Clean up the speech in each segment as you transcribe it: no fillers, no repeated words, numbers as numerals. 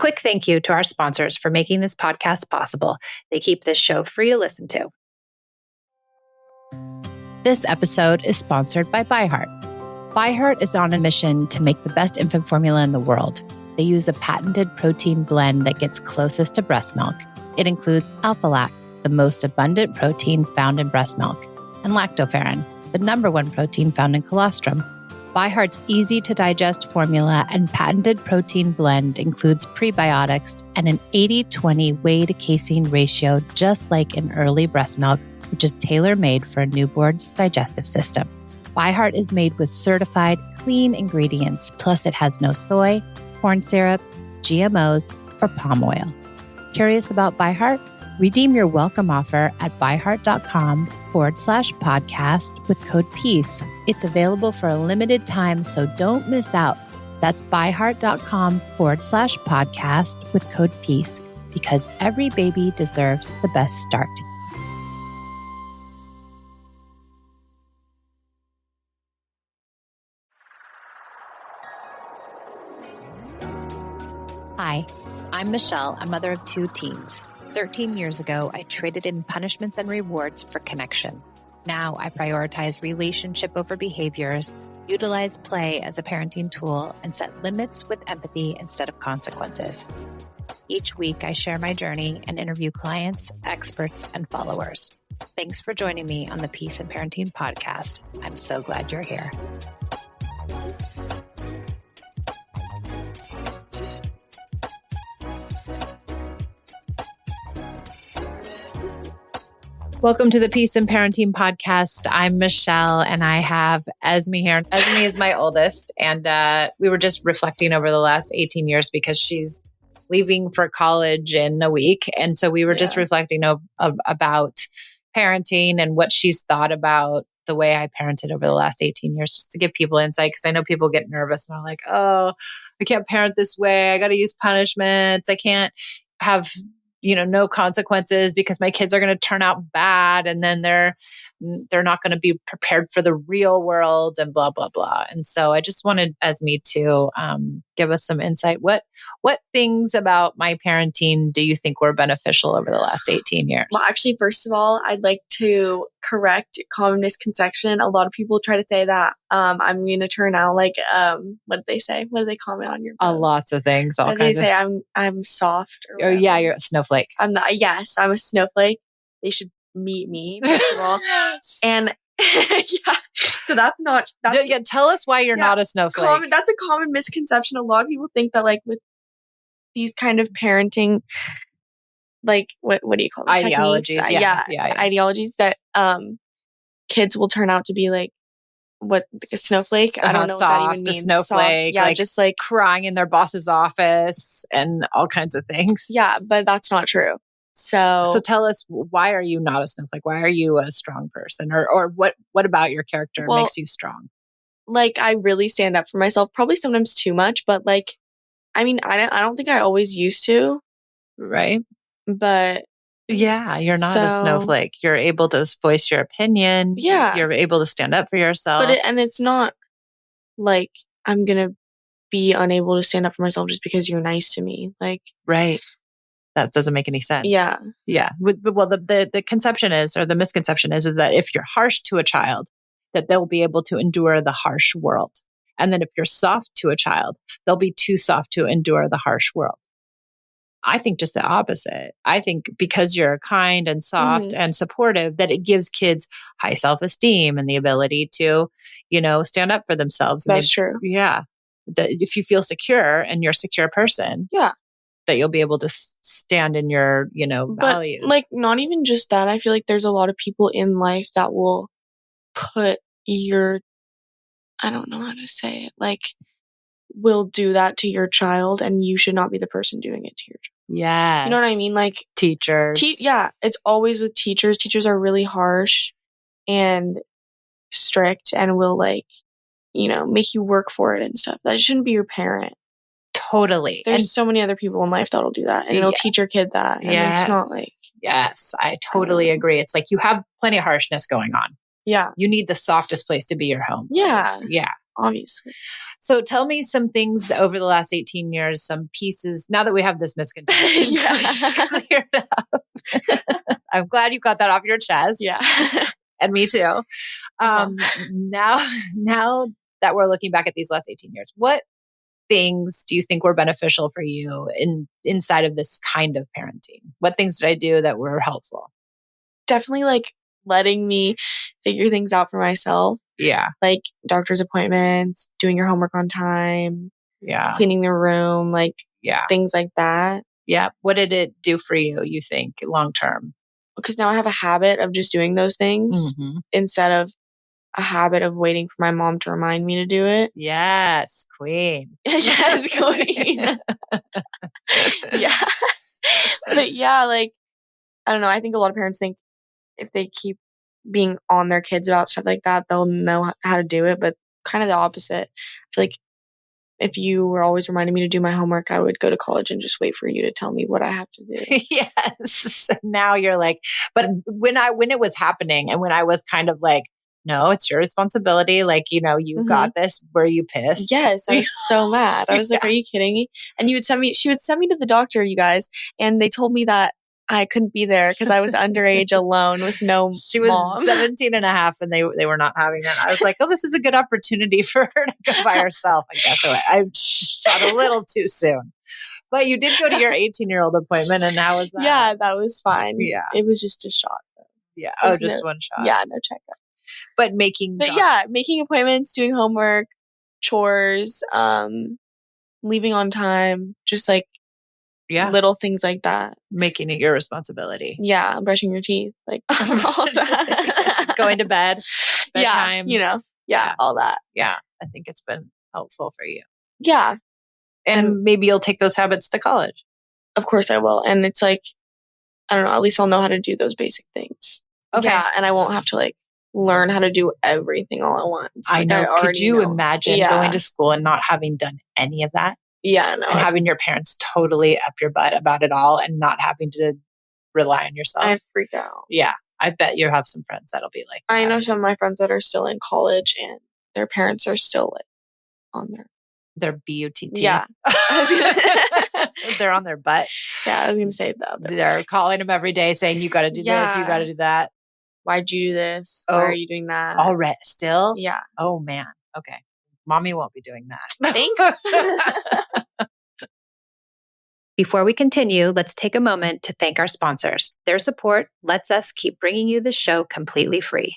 quick thank you to our sponsors for making this podcast possible. They keep this show free to listen to. This episode is sponsored by ByHeart. ByHeart is on a mission to make the best infant formula in the world. They use a patented protein blend that gets closest to breast milk. It includes alpha-lac, the most abundant protein found in breast milk, and lactoferrin, the number one protein found in colostrum. ByHeart's easy-to-digest formula and patented protein blend includes prebiotics and an 80-20 whey-to-casein ratio, just like in early breast milk, which is tailor-made for a newborn's digestive system. ByHeart is made with certified, clean ingredients, plus it has no soy, corn syrup, GMOs, or palm oil. Curious about ByHeart? Redeem your welcome offer at byheart.com/podcast with code PEACE. It's available for a limited time, so don't miss out. That's byheart.com/podcast with code PEACE, because every baby deserves the best start. Hi, I'm Michelle, a mother of 2 teens. 13 years ago, I traded in punishments and rewards for connection. Now I prioritize relationship over behaviors, utilize play as a parenting tool, and set limits with empathy instead of consequences. Each week, I share my journey and interview clients, experts, and followers. Thanks for joining me on the Peace and Parenting podcast. I'm so glad you're here. Welcome to the Peace and Parenting podcast. I'm Michelle and I have Esme here. Esme is my oldest, and we were just reflecting over the last 18 years because she's leaving for college in a week. And so we were just reflecting about parenting and what she's thought about the way I parented over the last 18 years, just to give people insight. Because I know people get nervous and are like, oh, I can't parent this way. I got to use punishments. I can't have no consequences because my kids are going to turn out bad, and then they're not going to be prepared for the real world and blah, blah, blah. And so I just wanted Esme to give us some insight. What things about my parenting do you think were beneficial over the last 18 years? Well, actually, first of all, I'd like to correct a common misconception. A lot of people try to say that I'm going to turn out like, what did they say? What did they comment on your post? Lots of things. What did they say? I'm soft. Or yeah, you're a snowflake. Yes, I'm a snowflake. They should meet me, first of all. And yeah, so tell us why you're not a snowflake. That's a common misconception. A lot of people think that like with these kind of parenting, like what do you call them? Ideologies. Ideologies that kids will turn out to be like a snowflake. I don't know soft, what that even means. A snowflake. Soft, just like crying in their boss's office and all kinds of things. Yeah, but that's not true. So tell us, why are you not a snowflake? Why are you a strong person? Or what about your character makes you strong? Like, I really stand up for myself, probably sometimes too much, but like, I mean, I don't think I always used to. Right. But yeah, you're not a snowflake. You're able to voice your opinion. Yeah. You're able to stand up for yourself. And it's not like I'm going to be unable to stand up for myself just because you're nice to me. Like, right. That doesn't make any sense. Yeah. Yeah. Well, the conception is, or the misconception is that if you're harsh to a child, that they'll be able to endure the harsh world. And then if you're soft to a child, they'll be too soft to endure the harsh world. I think just the opposite. I think because you're kind and soft and supportive, that it gives kids high self-esteem and the ability to, stand up for themselves. That's true. Yeah. That if you feel secure and you're a secure person. Yeah. That you'll be able to stand in your, values. But like, not even just that. I feel like there's a lot of people in life that will put I don't know how to say it, like, will do that to your child, and you should not be the person doing it to your child. Yeah. You know what I mean? Like teachers. Yeah. It's always with teachers. Teachers are really harsh and strict and will make you work for it and stuff. That shouldn't be your parent. Totally. There's so many other people in life that'll do that, and it'll teach your kid that. And it's not like... Yes, I totally agree. It's like you have plenty of harshness going on. Yeah. You need the softest place to be your home. Yeah. Yeah. obviously. So tell me some things that over the last 18 years, some pieces, now that we have this misconception cleared up. I'm glad you got that off your chest. Yeah. And me too. Now that we're looking back at these last 18 years, what things do you think were beneficial for you inside of this kind of parenting? What things did I do that were helpful? Definitely like letting me figure things out for myself. Yeah. Like doctor's appointments, doing your homework on time, cleaning the room, like things like that. Yeah. What did it do for you think, long term? Because now I have a habit of just doing those things instead of a habit of waiting for my mom to remind me to do it. Yes, queen. Yes, queen. Yeah. But yeah, like, I don't know. I think a lot of parents think if they keep being on their kids about stuff like that, they'll know how to do it. But kind of the opposite. I feel like if you were always reminding me to do my homework, I would go to college and just wait for you to tell me what I have to do. Yes. Now you're like, but when it was happening and when I was kind of like, no, it's your responsibility. Like, you got this. Were you pissed? Yes. I was so mad. I was like, are you kidding me? And she would send me to the doctor, you guys. And they told me that I couldn't be there because I was underage alone with no She was mom. 17 and a half and they were not having it. I was like, oh, this is a good opportunity for her to go by herself, I guess. So I shot a little too soon. But you did go to your 18-year-old appointment, and how was that? Yeah, that was fine. Yeah. It was just a shot, though. Yeah. Oh, just one shot. Yeah, no checkup. But making appointments, doing homework, chores, leaving on time, just like little things like that. Making it your responsibility. Yeah, brushing your teeth, like all that. Going to bed, bedtime. Yeah, all that. Yeah, I think it's been helpful for you. Yeah. And maybe you'll take those habits to college. Of course I will. And it's like, I don't know, at least I'll know how to do those basic things. Okay. Yeah, and I won't have to like learn how to do everything all at once. I know. Could you imagine going to school and not having done any of that? Yeah, no. And having your parents totally up your butt about it all and not having to rely on yourself? I'd freak out. Yeah. I bet you have some friends that'll be like that. I know some of my friends that are still in college and their parents are still like on their BUTT. Yeah. They're on their butt. Yeah, I was going to say that. They're calling them every day saying, you got to do this, you got to do that. Why'd you do this? Why are you doing that? Already? Still? Yeah. Oh, man. Okay. Mommy won't be doing that. Thanks. Before we continue, let's take a moment to thank our sponsors. Their support lets us keep bringing you the show completely free.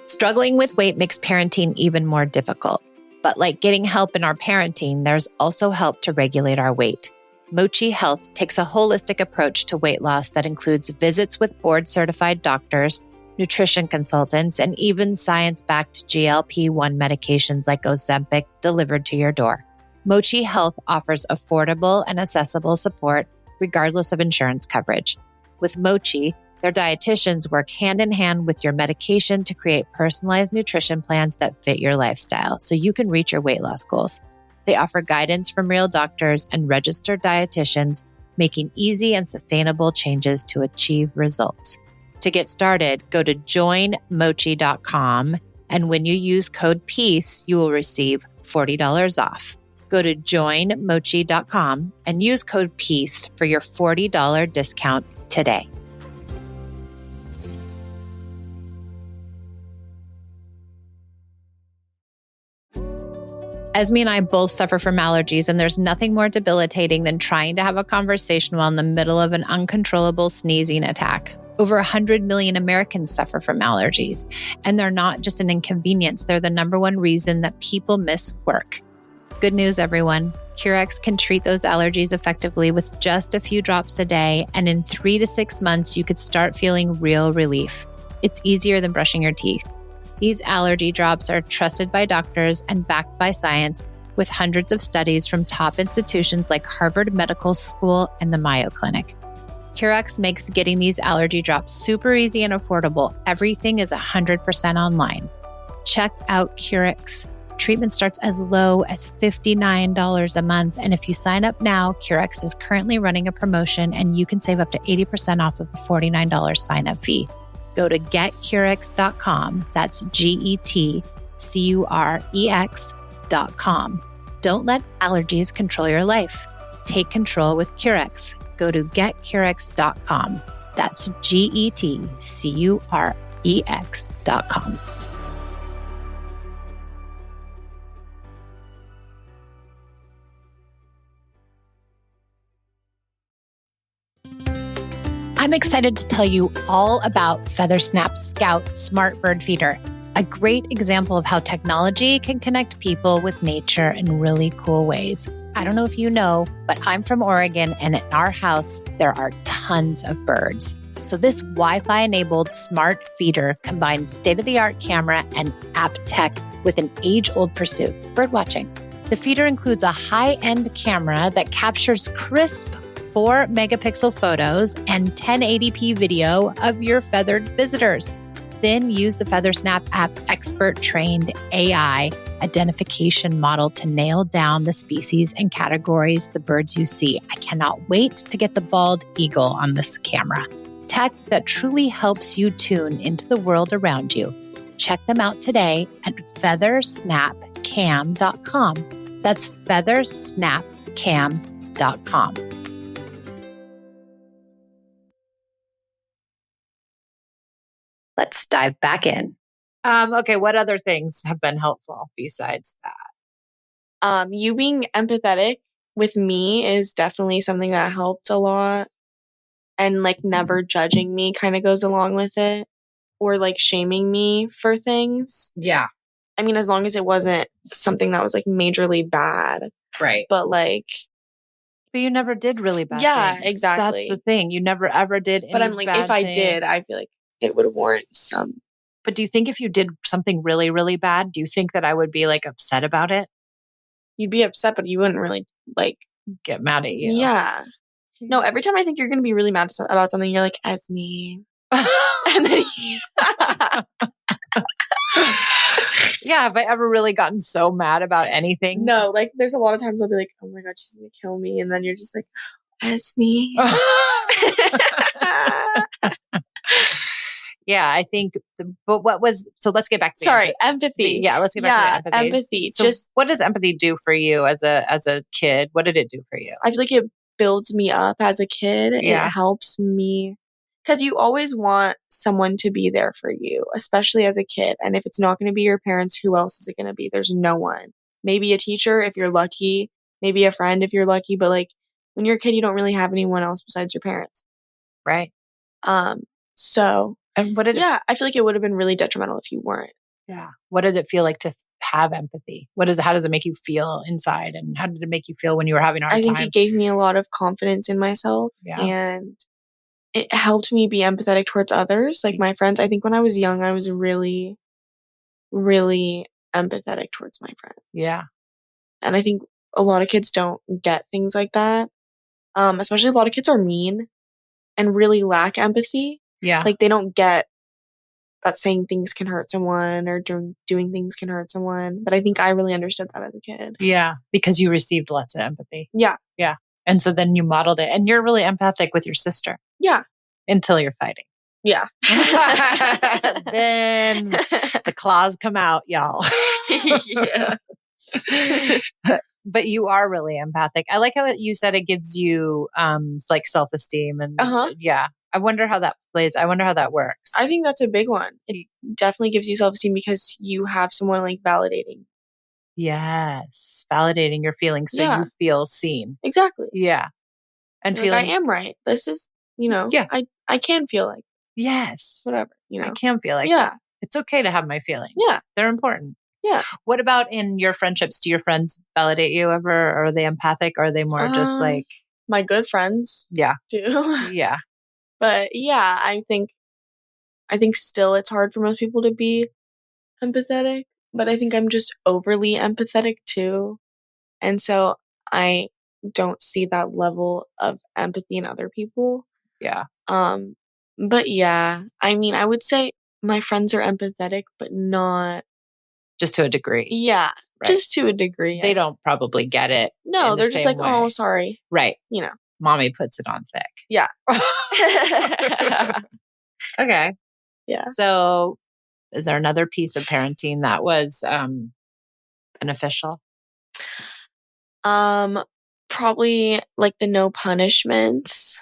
Struggling with weight makes parenting even more difficult. But like getting help in our parenting, there's also help to regulate our weight. Mochi Health takes a holistic approach to weight loss that includes visits with board-certified doctors, nutrition consultants, and even science-backed GLP-1 medications like Ozempic delivered to your door. Mochi Health offers affordable and accessible support regardless of insurance coverage. With Mochi, their dietitians work hand in hand with your medication to create personalized nutrition plans that fit your lifestyle so you can reach your weight loss goals. They offer guidance from real doctors and registered dietitians, making easy and sustainable changes to achieve results. To get started, go to joinmochi.com, and when you use code PEACE, you will receive $40 off. Go to joinmochi.com and use code PEACE for your $40 discount today. Esme and I both suffer from allergies, and there's nothing more debilitating than trying to have a conversation while in the middle of an uncontrollable sneezing attack. Over 100 million Americans suffer from allergies, and they're not just an inconvenience. They're the number one reason that people miss work. Good news, everyone. Curex can treat those allergies effectively with just a few drops a day, and in 3 to 6 months, you could start feeling real relief. It's easier than brushing your teeth. These allergy drops are trusted by doctors and backed by science with hundreds of studies from top institutions like Harvard Medical School and the Mayo Clinic. Curex makes getting these allergy drops super easy and affordable. Everything is 100% online. Check out Curex. Treatment starts as low as $59 a month. And if you sign up now, Curex is currently running a promotion and you can save up to 80% off of the $49 sign-up fee. go to getcurex.com. That's GETCUREX.com. Don't let allergies control your life. Take control with Curex. Go to getcurex.com. That's GETCUREX.com. I'm excited to tell you all about FeatherSnap Scout Smart Bird Feeder, a great example of how technology can connect people with nature in really cool ways. I don't know if you know, but I'm from Oregon, and in our house, there are tons of birds. So this Wi-Fi enabled smart feeder combines state-of-the-art camera and app tech with an age-old pursuit, birdwatching. The feeder includes a high-end camera that captures crisp 4-megapixel photos and 1080p video of your feathered visitors. Then use the FeatherSnap app expert-trained AI identification model to nail down the species and categorize the birds you see. I cannot wait to get the bald eagle on this camera. Tech that truly helps you tune into the world around you. Check them out today at feathersnapcam.com. That's feathersnapcam.com. Let's dive back in. Okay, what other things have been helpful besides that? You being empathetic with me is definitely something that helped a lot. And like never judging me kind of goes along with it. Or like shaming me for things. Yeah. I mean, as long as it wasn't something that was like majorly bad. Right. But like. But you never did really bad yeah, things. exactly. That's the thing. You never ever did any But I'm like, bad if I thing. did, I feel like it would warrant some. But do you think if you did something really, really bad, do you think that I would be like upset about it? You'd be upset, but you wouldn't really like get mad at you. Yeah. No, every time I think you're going to be really mad about something, you're like, as me. And then yeah, have I ever really gotten so mad about anything? No, like there's a lot of times I'll be like, oh my God, she's going to kill me. And then you're just like, as me. Yeah, I think, but what was, so let's get back to empathy. Yeah, let's get back to the empathy. Empathy. So just what does empathy do for you as a kid? What did it do for you? I feel like it builds me up as a kid. Yeah. It helps me because you always want someone to be there for you, especially as a kid. And if it's not going to be your parents, who else is it going to be? There's no one. Maybe a teacher if you're lucky, maybe a friend if you're lucky, but like when you're a kid, you don't really have anyone else besides your parents. Right. So and what did I feel like it would have been really detrimental if you weren't. Yeah. What did it feel like to have empathy? How does it make you feel inside? And how did it make you feel when you were having a hard time? I think it gave me a lot of confidence in myself. Yeah. And it helped me be empathetic towards others, like my friends. I think when I was young, I was really, really empathetic towards my friends. Yeah. And I think a lot of kids don't get things like that. Especially a lot of kids are mean and really lack empathy. Yeah. Like they don't get that saying things can hurt someone or doing things can hurt someone. But I think I really understood that as a kid. Yeah. Because you received lots of empathy. Yeah. Yeah. And so then you modeled it. And you're really empathic with your sister. Yeah. Until you're fighting. Yeah. Then the claws come out, y'all. Yeah. But you are really empathic. I like how you said it gives you like self-esteem and yeah. I wonder how that plays. I wonder how that works. I think that's a big one. It definitely gives you self-esteem because you have someone like validating. Yes. Validating your feelings so you feel seen. Exactly. Yeah. And feeling like I am right. This is, I can feel like. Yes. Whatever, I can feel like that. It's okay to have my feelings. Yeah. They're important. Yeah. What about in your friendships? Do your friends validate you ever? Or are they empathic? Or are they more just like... My good friends. Yeah. Do. Yeah. But yeah, I think still it's hard for most people to be empathetic. But I think I'm just overly empathetic too. And so I don't see that level of empathy in other people. Yeah. But yeah, I mean, I would say my friends are empathetic, but not... Just to a degree. Yeah, right. Just to a degree. They don't probably get it. No, they're just like, way. Oh, sorry. Right. Mommy puts it on thick. Yeah. Okay. Yeah. So is there another piece of parenting that was beneficial? Probably like the no punishments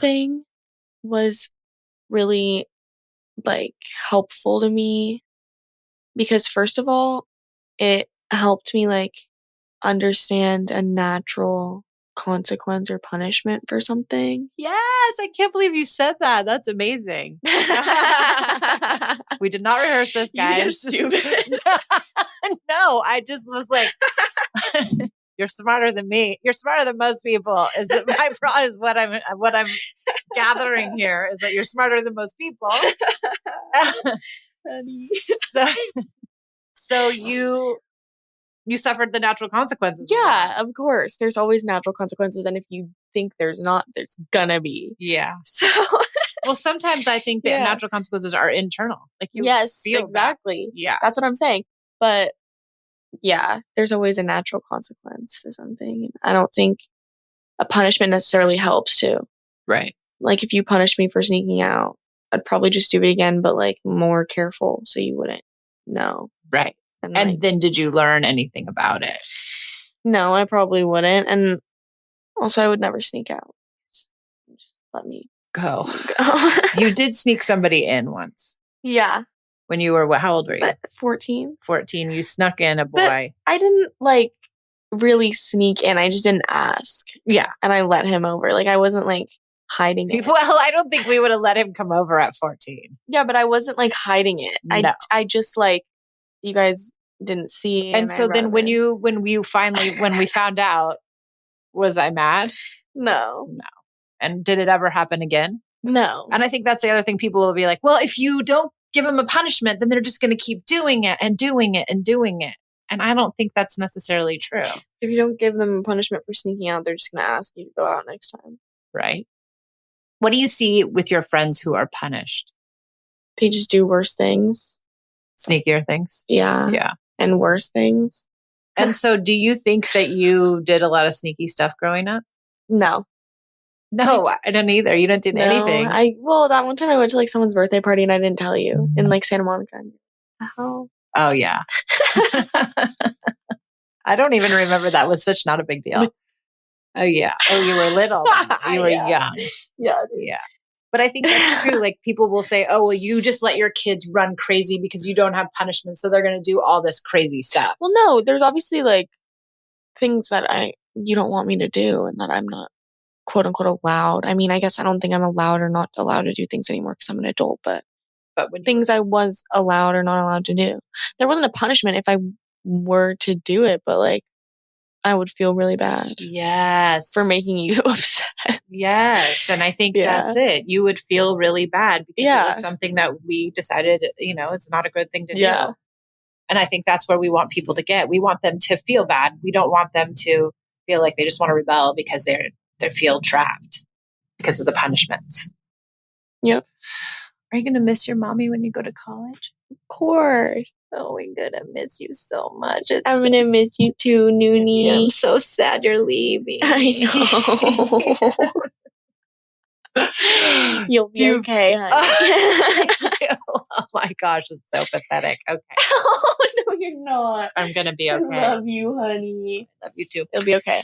thing was really like helpful to me because first of all, it helped me like understand a natural consequence or punishment for something. Yes, I can't believe you said that. That's amazing. We did not rehearse this, guys. You're stupid. No, I just was like, you're smarter than me. You're smarter than most people. Is what I'm gathering here is that you're smarter than most people. So you suffered the natural consequences. Yeah, of course. There's always natural consequences. And if you think there's not, there's gonna be. Yeah. So well, sometimes I think that natural consequences are internal. Like you feel exactly. That. Yeah. That's what I'm saying. But yeah, there's always a natural consequence to something. I don't think a punishment necessarily helps too. Right. Like if you punish me for sneaking out, I'd probably just do it again, but like more careful so you wouldn't know. Right. And like, then did you learn anything about it? No, I probably wouldn't. And also I would never sneak out. Just let me go. You did sneak somebody in once. Yeah. When you were, how old were you? 14. 14. You snuck in a boy. But I didn't like really sneak in. I just didn't ask. Yeah. And I let him over. Like I wasn't like hiding it. Well, I don't think we would have let him come over at 14. Yeah, but I wasn't like hiding it. No. I just like, you guys didn't see. And so then when we found out, was I mad? No. And did it ever happen again? No. And I think that's the other thing. People will be like, well, if you don't give them a punishment, then they're just going to keep doing it and doing it and doing it. And I don't think that's necessarily true. If you don't give them a punishment for sneaking out, they're just going to ask you to go out next time. Right. What do you see with your friends who are punished? They just do worse things. Sneakier things? Yeah. Yeah. And worse things. And so do you think that you did a lot of sneaky stuff growing up? No. No, I didn't either. You didn't do anything. Well, that one time I went to like someone's birthday party and I didn't tell you in like Santa Monica. Oh yeah. I don't even remember. That was such not a big deal. Oh yeah. Oh, you were little. You were young. Yeah. Yeah. But I think that's true. Like people will say, oh, well, you just let your kids run crazy because you don't have punishment. So they're going to do all this crazy stuff. Well, no, there's obviously like things that you don't want me to do and that I'm not quote unquote allowed. I mean, I guess I don't think I'm allowed or not allowed to do things anymore because I'm an adult, but when things I was allowed or not allowed to do. There wasn't a punishment if I were to do it, but like I would feel really bad. Yes. For making you upset. Yes. And I think that's it. You would feel really bad because it was something that we decided, it's not a good thing to do. And I think that's where we want people to get. We want them to feel bad. We don't want them to feel like they just want to rebel because they feel trapped because of the punishments. Yep. Are you going to miss your mommy when you go to college? Of course. Oh, we're going to miss you so much. I'm going to miss you too, Noonie. I'm so sad you're leaving. I know. You'll be okay, honey. Oh my gosh, it's so pathetic. Okay. Oh, no, you're not. I'm going to be okay. I love you, honey. I love you too. It'll be okay.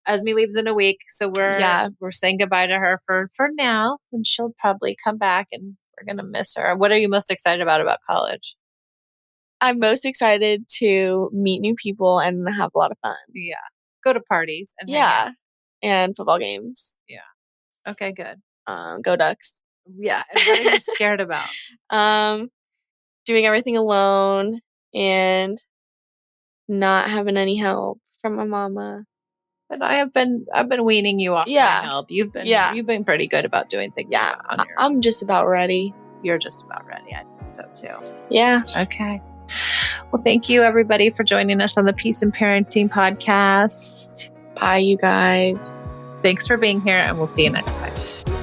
Esme leaves in a week, so we're saying goodbye to her for now, and she'll probably come back, and we're going to miss her. What are you most excited about college? I'm most excited to meet new people and have a lot of fun. Yeah. Go to parties and hang out. And football games. Yeah. Okay, good. Go Ducks. Yeah. And what are you scared about? Doing everything alone and not having any help from my mama. But I've been weaning you off my help. You've been pretty good about doing things on your own. I'm just about ready. You're just about ready. I think so too. Yeah. Okay. Well, thank you everybody for joining us on the Peace and Parenting podcast. Bye, you guys. Thanks for being here, and we'll see you next time.